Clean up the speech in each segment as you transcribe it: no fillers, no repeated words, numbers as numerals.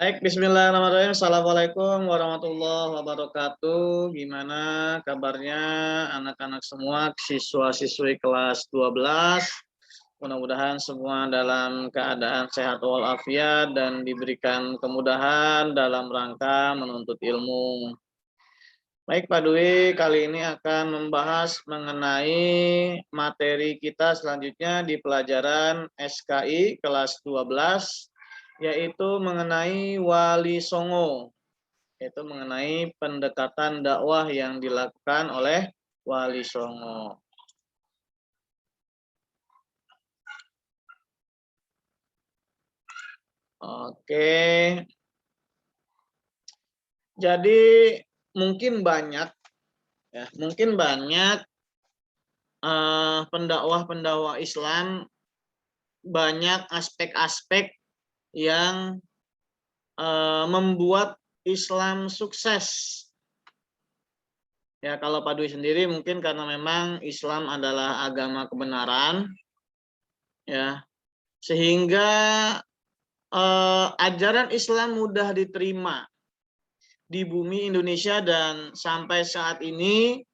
Baik, bismillahirrahmanirrahim. Assalamualaikum warahmatullahi wabarakatuh. Gimana kabarnya anak-anak semua, siswa-siswi kelas 12? Mudah-mudahan semua dalam keadaan sehat walafiat dan diberikan kemudahan dalam rangka menuntut ilmu. Baik, Pak Dwi, kali ini akan membahas mengenai materi kita selanjutnya di pelajaran SKI kelas 12, yaitu mengenai Wali Songo, yaitu mengenai pendekatan dakwah yang dilakukan oleh Wali Songo. Oke, jadi mungkin banyak pendakwah-pendakwah Islam, banyak aspek-aspek yang membuat Islam sukses. Ya, kalau Pak Dwi sendiri mungkin karena memang Islam adalah agama kebenaran, ya, sehingga ajaran Islam mudah diterima di bumi Indonesia dan sampai saat ini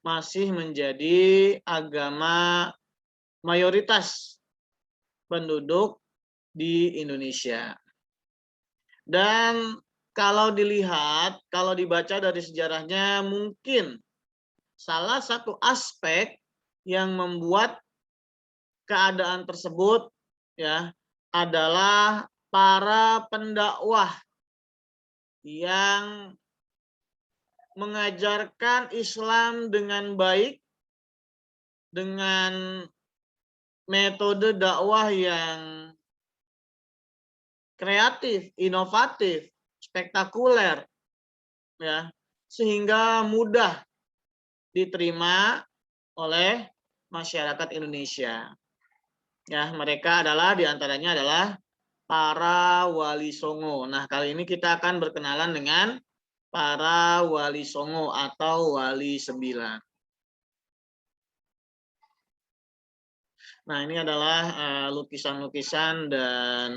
masih menjadi agama mayoritas penduduk di Indonesia. Dan kalau dilihat, kalau dibaca dari sejarahnya, mungkin salah satu aspek yang membuat keadaan tersebut ya adalah para pendakwah yang mengajarkan Islam dengan baik, dengan metode dakwah yang kreatif, inovatif, spektakuler, ya, sehingga mudah diterima oleh masyarakat Indonesia. Ya, mereka adalah diantaranya adalah para wali songo. Nah, kali ini kita akan berkenalan dengan para wali songo atau wali 9. Nah, ini adalah lukisan-lukisan dan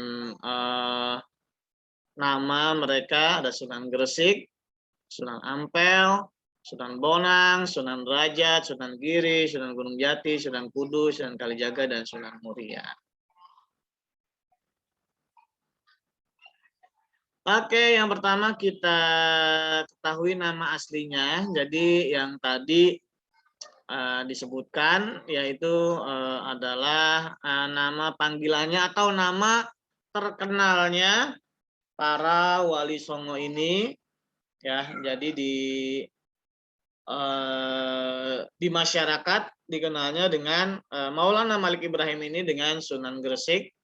nama mereka. Ada Sunan Gresik, Sunan Ampel, Sunan Bonang, Sunan Derajat, Sunan Giri, Sunan Gunung Jati, Sunan Kudus, Sunan Kalijaga, dan Sunan Muria. Oke, yang pertama kita ketahui nama aslinya. Jadi yang tadi disebutkan yaitu adalah nama panggilannya atau nama terkenalnya para wali songo ini, ya. Jadi di masyarakat dikenalnya dengan Maulana Malik Ibrahim ini dengan Sunan Gresik.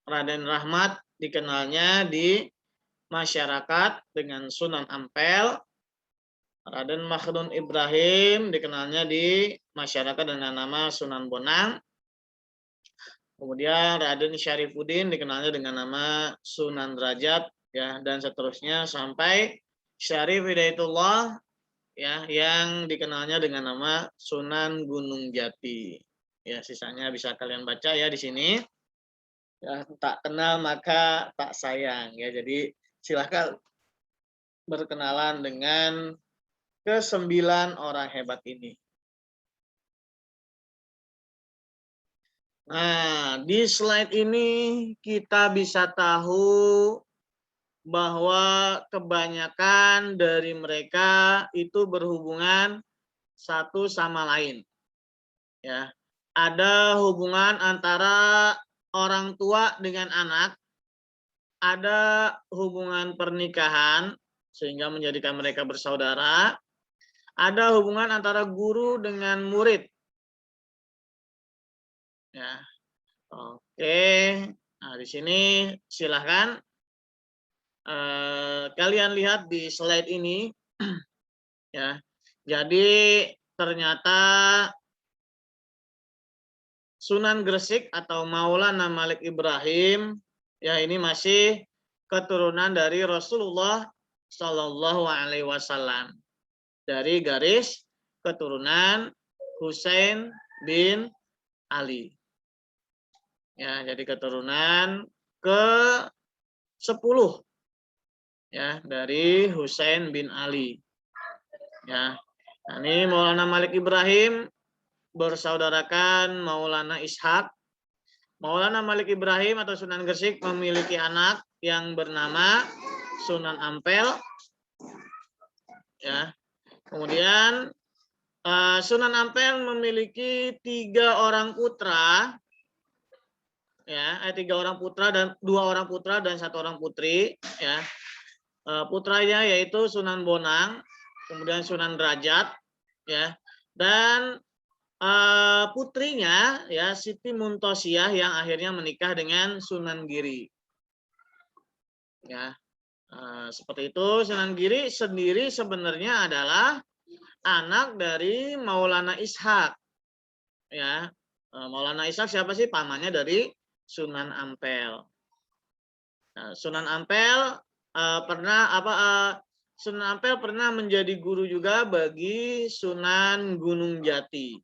Raden Rahmat dikenalnya di masyarakat dengan Sunan Ampel. Raden Makhdum Ibrahim dikenalnya di masyarakat dengan nama Sunan Bonang. Kemudian Raden Syarifuddin dikenalnya dengan nama Sunan Derajat, ya, dan seterusnya sampai Syarif Hidayatullah, ya, yang dikenalnya dengan nama Sunan Gunung Jati. Ya, sisanya bisa kalian baca ya di sini. Ya, tak kenal maka tak sayang, ya. Jadi silahkan berkenalan dengan ke-9 orang hebat ini. Nah, di slide ini kita bisa tahu bahwa kebanyakan dari mereka itu berhubungan satu sama lain. Ya. Ada hubungan antara orang tua dengan anak, ada hubungan pernikahan sehingga menjadikan mereka bersaudara, ada hubungan antara guru dengan murid. Ya. Oke. Nah, di sini silahkan kalian lihat di slide ini. Ya. Jadi ternyata Sunan Gresik atau Maulana Malik Ibrahim, ya, ini masih keturunan dari Rasulullah Shallallahu Alaihi Wasallam, dari garis keturunan Husain bin Ali. Ya, jadi keturunan ke-10 ya dari Husain bin Ali. Ya. Nah, ini Maulana Malik Ibrahim bersaudarakan Maulana Ishaq. Maulana Malik Ibrahim atau Sunan Gresik memiliki anak yang bernama Sunan Ampel. Ya. Kemudian Sunan Ampel memiliki 3 orang putra. Ya, 3 orang putra dan 2 orang putra dan 1 orang putri. Ya. Putranya yaitu Sunan Bonang, kemudian Sunan Derajat, ya, dan putrinya ya Siti Muntosiah yang akhirnya menikah dengan Sunan Giri. Ya, seperti itu. Sunan Giri sendiri sebenarnya adalah anak dari Maulana Ishaq. Ya, Maulana Ishaq siapa sih? Pamannya dari Sunan Ampel. Nah, Sunan Ampel Sunan Ampel pernah menjadi guru juga bagi Sunan Gunung Jati.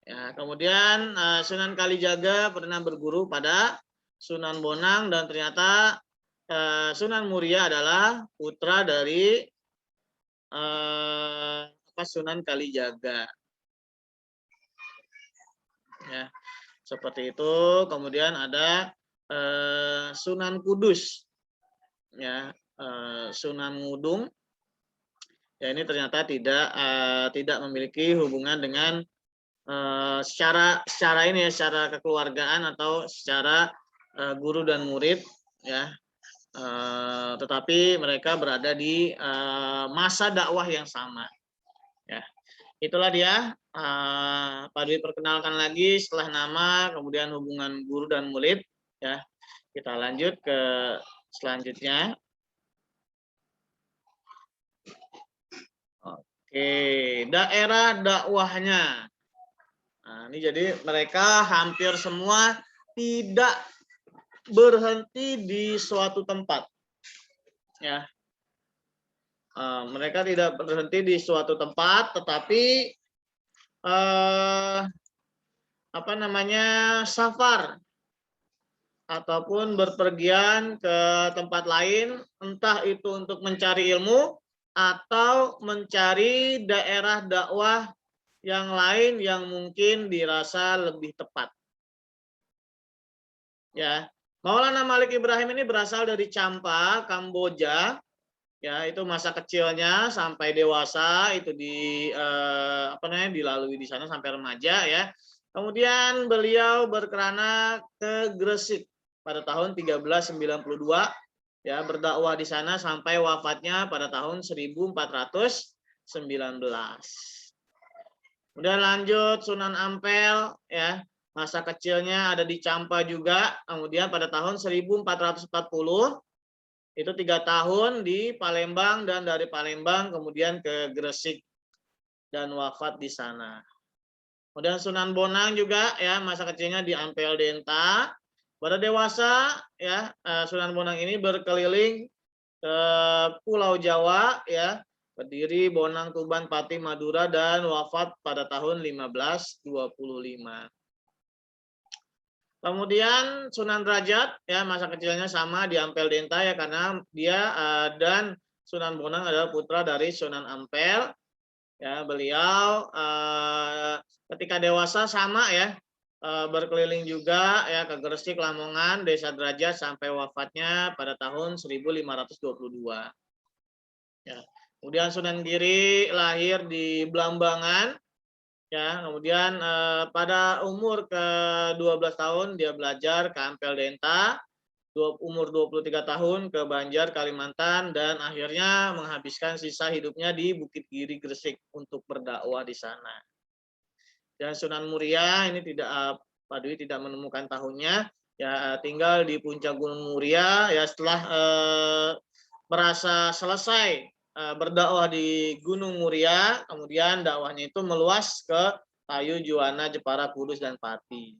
Ya, kemudian Sunan Kalijaga pernah berguru pada Sunan Bonang dan ternyata Sunan Muria adalah putra dari Sunan Kalijaga. Ya, seperti itu. Kemudian ada Sunan Kudus, ya, Sunan Ngudung. Ya, ini ternyata tidak memiliki hubungan dengan secara kekeluargaan atau secara guru dan murid, ya. Tetapi mereka berada di masa dakwah yang sama. Ya, itulah dia. Pak Dwi perkenalkan lagi setelah nama, kemudian hubungan guru dan murid. Ya, kita lanjut ke selanjutnya. Oke, daerah dakwahnya. Nah, ini jadi mereka hampir semua tidak berhenti di suatu tempat. Ya, mereka tidak berhenti di suatu tempat, tetapi safar ataupun berpergian ke tempat lain, entah itu untuk mencari ilmu atau mencari daerah dakwah yang lain yang mungkin dirasa lebih tepat. Ya, Maulana Malik Ibrahim ini berasal dari Champa, Kamboja. Ya, itu masa kecilnya sampai dewasa itu dilalui di sana sampai remaja, ya. Kemudian beliau berkelana ke Gresik pada tahun 1392, ya, berdakwah di sana sampai wafatnya pada tahun 1419. Kemudian lanjut Sunan Ampel, ya, masa kecilnya ada di Champa juga. Kemudian pada tahun 1440 itu 3 tahun di Palembang, dan dari Palembang kemudian ke Gresik dan wafat di sana. Kemudian Sunan Bonang juga, ya, masa kecilnya di Ampel Denta. Pada dewasa, ya, Sunan Bonang ini berkeliling ke Pulau Jawa, ya, Kediri, Bonang, Tuban, Pati, Madura, dan wafat pada tahun 1525. Kemudian Sunan Derajat, ya, masa kecilnya sama di Ampel Denta, ya, karena dia dan Sunan Bonang adalah putra dari Sunan Ampel. Ya, beliau ketika dewasa sama, ya, berkeliling juga, ya, ke Gresik, Lamongan, Desa Derajat sampai wafatnya pada tahun 1522. Ya. Kemudian Sunan Giri lahir di Blambangan. Ya, kemudian pada umur ke-12 tahun dia belajar ke Ampel Denta, umur 23 tahun ke Banjar, Kalimantan, dan akhirnya menghabiskan sisa hidupnya di Bukit Giri, Gresik untuk berdakwah di sana. Dan Sunan Muria ini Pak Dwi tidak menemukan tahunnya, ya, tinggal di puncak Gunung Muria, ya, setelah merasa selesai berdakwah di Gunung Muria, kemudian dakwahnya itu meluas ke Tayu, Juwana, Jepara, Kudus, dan Pati.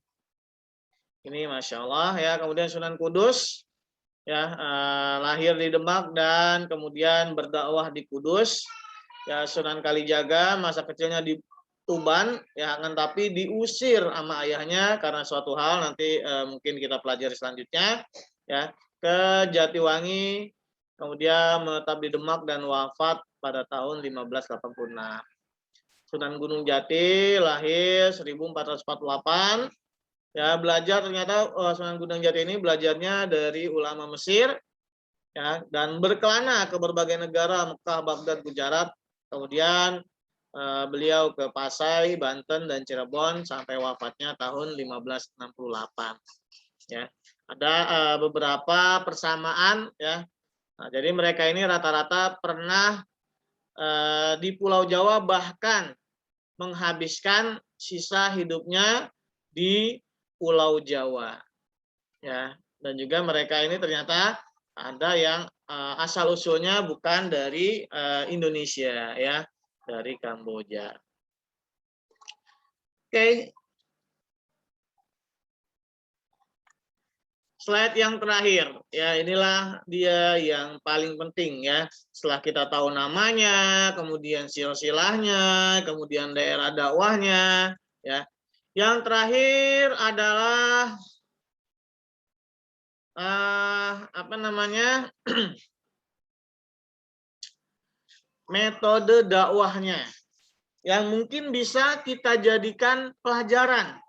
Ini Masya Allah, ya. Kemudian Sunan Kudus, ya, lahir di Demak dan kemudian berdakwah di Kudus. Ya, Sunan Kalijaga masa kecilnya di Tuban, ya, tapi diusir sama ayahnya karena suatu hal, nanti mungkin kita pelajari selanjutnya, ya. ke Jatiwangi, kemudian menetap di Demak dan wafat pada tahun 1586. Sunan Gunung Jati lahir 1448. Ya, belajar ternyata Sunan Gunung Jati ini belajarnya dari ulama Mesir, ya, dan berkelana ke berbagai negara, Mekah, Baghdad, Gujarat. Kemudian beliau ke Pasai, Banten, dan Cirebon sampai wafatnya tahun 1568. Ya, ada beberapa persamaan, ya. Nah, jadi mereka ini rata-rata pernah di Pulau Jawa, bahkan menghabiskan sisa hidupnya di Pulau Jawa, ya. Dan juga mereka ini ternyata ada yang asal usulnya bukan dari Indonesia, ya, dari Kamboja. Oke. Slide yang terakhir, ya, inilah dia yang paling penting, ya. Setelah kita tahu namanya, kemudian silsilahnya, kemudian daerah dakwahnya, ya. Yang terakhir adalah apa namanya? Metode dakwahnya yang mungkin bisa kita jadikan pelajaran,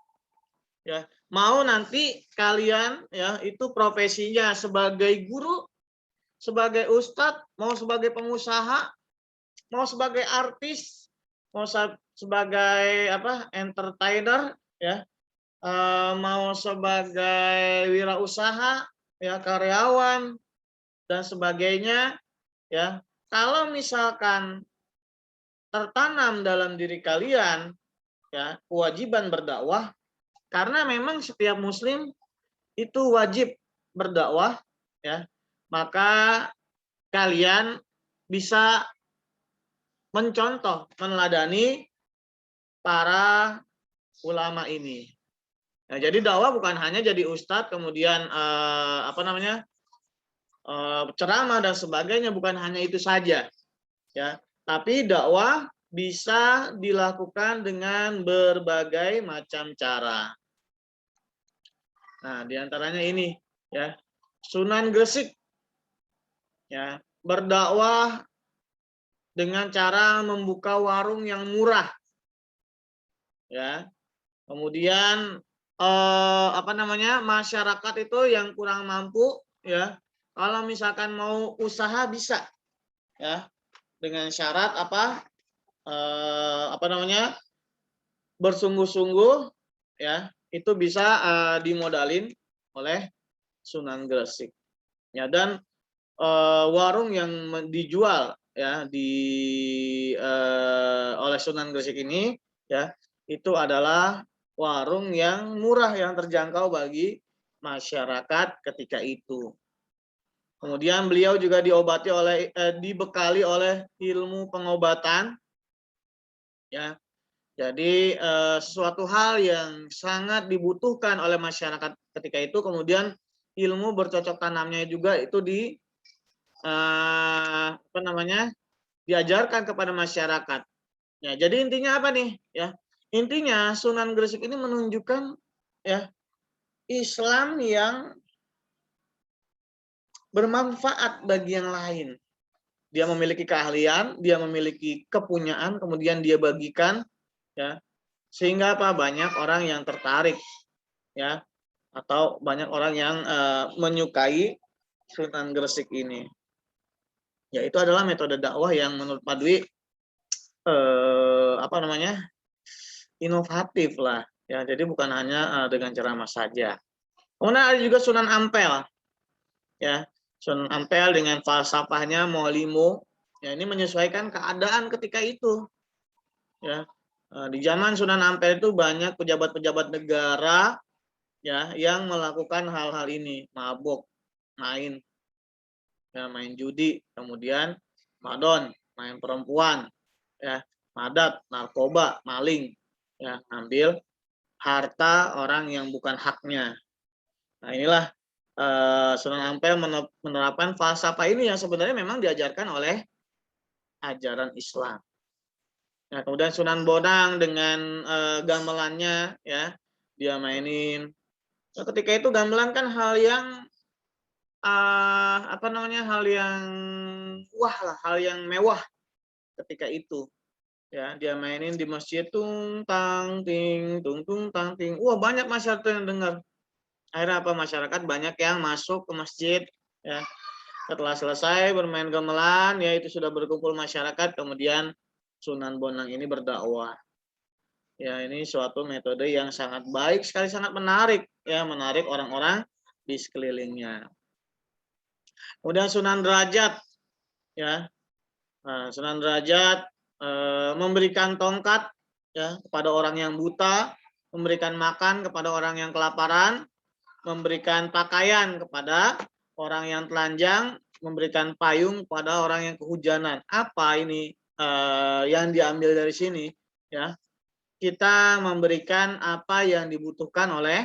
ya. Mau nanti kalian, ya, itu profesinya sebagai guru, sebagai ustadz, mau sebagai pengusaha, mau sebagai artis, mau sebagai apa, entertainer, ya, mau sebagai wirausaha, ya, karyawan dan sebagainya, ya. Kalau misalkan tertanam dalam diri kalian, ya, kewajiban berdakwah, karena memang setiap muslim itu wajib berdakwah, ya, maka kalian bisa mencontoh, meneladani para ulama ini. Nah, jadi dakwah bukan hanya jadi ustadz, kemudian apa namanya, ceramah dan sebagainya, bukan hanya itu saja, ya. Tapi dakwah bisa dilakukan dengan berbagai macam cara. Nah, diantaranya ini, ya, Sunan Gresik, ya, berdakwah dengan cara membuka warung yang murah, ya. Kemudian apa namanya, masyarakat itu yang kurang mampu, ya, kalau misalkan mau usaha bisa, ya, dengan syarat apa namanya, bersungguh-sungguh, ya, itu bisa dimodalin oleh Sunan Gresik, ya. Dan warung yang dijual, ya, oleh Sunan Gresik ini, ya, itu adalah warung yang murah, yang terjangkau bagi masyarakat ketika itu. Kemudian beliau juga dibekali oleh ilmu pengobatan, ya. Jadi sesuatu hal yang sangat dibutuhkan oleh masyarakat ketika itu, kemudian ilmu bercocok tanamnya juga itu apa namanya, diajarkan kepada masyarakat. Ya, jadi intinya apa nih, ya? Intinya Sunan Gresik ini menunjukkan, ya, Islam yang bermanfaat bagi yang lain. Dia memiliki keahlian, dia memiliki kepunyaan, kemudian dia bagikan, ya, sehingga apa, banyak orang yang tertarik, ya, atau banyak orang yang menyukai Sunan Gresik ini. Ya, itu adalah metode dakwah yang menurut Pak Dwi apa namanya, inovatif lah, ya. Jadi bukan hanya dengan ceramah saja. Kemudian ada juga Sunan Ampel, ya. Sunan Ampel dengan falsafahnya Maulimo, ya, ini menyesuaikan keadaan ketika itu, ya. Di zaman Sunan Ampel itu banyak pejabat-pejabat negara, ya, yang melakukan hal-hal ini, mabuk, main, ya, main judi, kemudian madon, main perempuan, ya, madat, narkoba, maling, ya, ambil harta orang yang bukan haknya. Nah, inilah Sunan Ampel menerapkan falsafah ini yang sebenarnya memang diajarkan oleh ajaran Islam. Nah, kemudian Sunan Bonang dengan gamelannya, ya, dia mainin. Nah, ketika itu gamelan kan hal yang apa namanya, hal yang wah lah, hal yang mewah ketika itu. Ya, dia mainin di masjid tung tang ting, tung tung tang ting. Wah, banyak masyarakat yang dengar. Akhirnya apa? Masyarakat banyak yang masuk ke masjid, ya. Setelah selesai bermain gamelan, ya itu sudah berkumpul masyarakat, kemudian Sunan Bonang ini berdakwah. Ya, ini suatu metode yang sangat baik sekali, sangat menarik, ya, menarik orang-orang di sekelilingnya. Kemudian Sunan Derajat, ya. Nah, Sunan Derajat memberikan tongkat, ya, kepada orang yang buta, memberikan makan kepada orang yang kelaparan, memberikan pakaian kepada orang yang telanjang, memberikan payung kepada orang yang kehujanan. Apa ini yang diambil dari sini? Ya, kita memberikan apa yang dibutuhkan oleh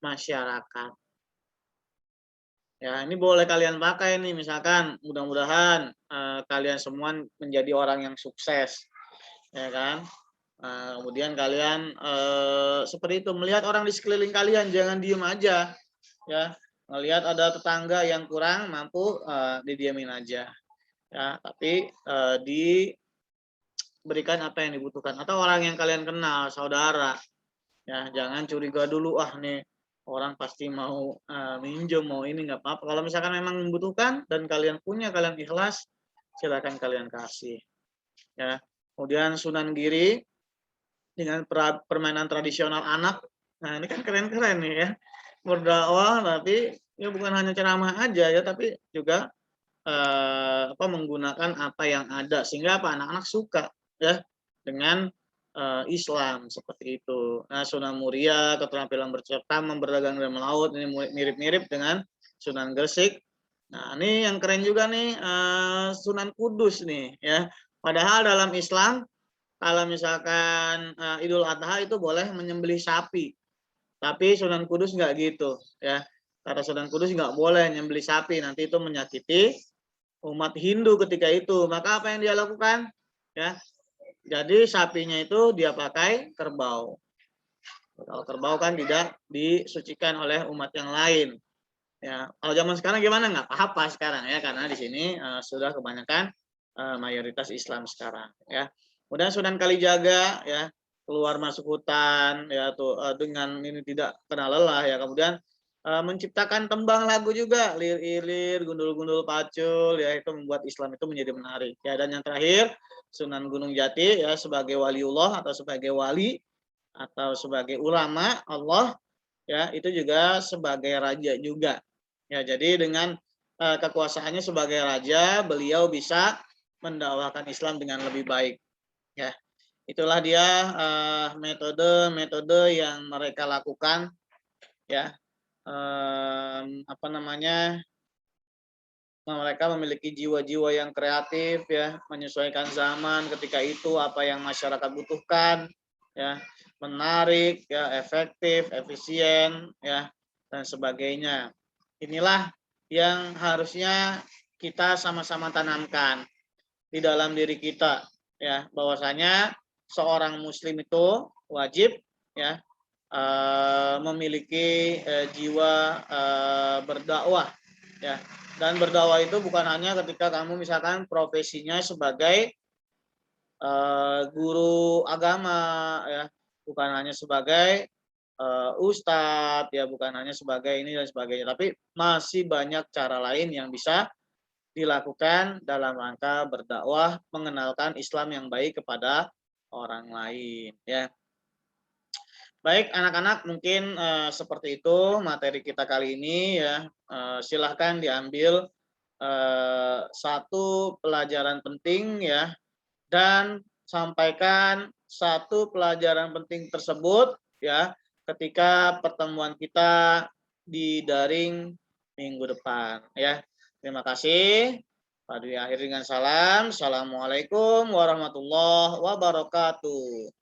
masyarakat. Ya, ini boleh kalian pakai nih, misalkan mudah-mudahan kalian semua menjadi orang yang sukses, ya kan? Kemudian kalian seperti itu, melihat orang di sekeliling kalian, jangan diem aja, ya. Melihat ada tetangga yang kurang mampu, didiamin aja, ya. Tapi diberikan apa yang dibutuhkan, atau orang yang kalian kenal, saudara, ya. Jangan curiga dulu, ah nih orang pasti mau minjem, mau ini, nggak apa-apa. Kalau misalkan memang membutuhkan dan kalian punya, kalian ikhlas, silakan kalian kasih, ya. Kemudian Sunan Giri dengan permainan tradisional anak. Nah, ini kan keren-keren nih, ya. Berdakwah tapi ya bukan hanya ceramah aja, ya, tapi juga menggunakan apa yang ada sehingga apa, anak-anak suka, ya, dengan Islam seperti itu. Nah, Sunan Muria keterampilan bercakap, berdagang dan melaut, ini mirip-mirip dengan Sunan Gresik. Nah, ini yang keren juga nih, Sunan Kudus nih, ya. Padahal dalam Islam kalau misalkan Idul Adha itu boleh menyembelih sapi, tapi Sunan Kudus nggak gitu, ya. Kata Sunan Kudus nggak boleh nyembelih sapi, nanti itu menyakiti umat Hindu ketika itu. Maka apa yang dia lakukan? Ya, jadi sapinya itu dia pakai kerbau. Kalau kerbau kan tidak disucikan oleh umat yang lain. Ya, kalau zaman sekarang gimana? Nggak apa-apa sekarang, ya, karena di sini sudah kebanyakan mayoritas Islam sekarang, ya. Kemudian Sunan Kalijaga, ya, keluar masuk hutan, ya, tuh dengan ini tidak kenal lelah, ya. Kemudian menciptakan tembang lagu juga, lir-ilir, gundul-gundul pacul, ya, itu membuat Islam itu menjadi menarik, ya. Dan yang terakhir Sunan Gunung Jati, ya, sebagai waliullah atau sebagai wali atau sebagai ulama Allah, ya, itu juga sebagai raja juga. Ya, jadi dengan kekuasaannya sebagai raja, beliau bisa mendakwakan Islam dengan lebih baik. Ya, itulah dia metode-metode yang mereka lakukan, ya. Apa namanya? Mereka memiliki jiwa-jiwa yang kreatif, ya, menyesuaikan zaman ketika itu apa yang masyarakat butuhkan, ya, menarik, ya, efektif, efisien, ya, dan sebagainya. Inilah yang harusnya kita sama-sama tanamkan di dalam diri kita, ya, bahwasanya seorang muslim itu wajib, ya, memiliki jiwa berdakwah, ya. Dan berdakwah itu bukan hanya ketika kamu misalkan profesinya sebagai guru agama, ya, bukan hanya sebagai ustadz, ya, bukan hanya sebagai ini dan sebagainya, tapi masih banyak cara lain yang bisa dilakukan dalam rangka berdakwah, mengenalkan Islam yang baik kepada orang lain, ya. Baik, anak-anak, mungkin seperti itu materi kita kali ini, ya. Silahkan diambil satu pelajaran penting, ya, dan sampaikan satu pelajaran penting tersebut, ya, ketika pertemuan kita di daring minggu depan, ya. Terima kasih. Pada akhir dengan salam. Assalamualaikum warahmatullahi wabarakatuh.